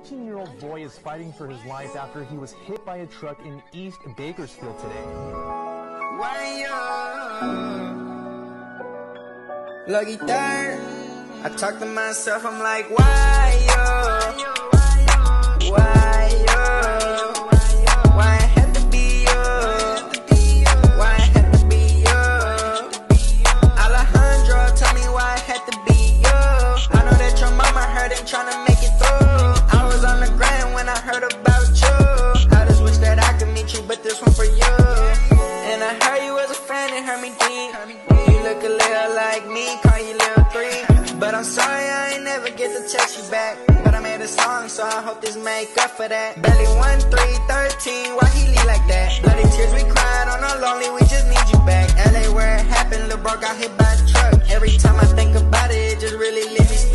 14-year-old boy is fighting for his life after he was hit by a truck in East Bakersfield today. Lucky third, I talk to myself, I'm like, why yo? Why yo? Why it had to be you? Why it had to be you? Alejandro, tell me why it had to be you. I know that your mama heard and tryna make it through. I was on the ground when I heard about you. I just wish that I could meet you, but this one for you. And I heard you was a friend and heard me deep. You look a little like me, call you Lil 3. But I'm sorry I ain't never get to text you back. But I made a song, so I hope this make up for that. Belly 1, 3, 13, why he leave like that? Bloody tears we cried on our lonely, we just need you back. LA where it happened, Lil' bro got hit by a truck. Every time I think about it, it just really leaves me stuck.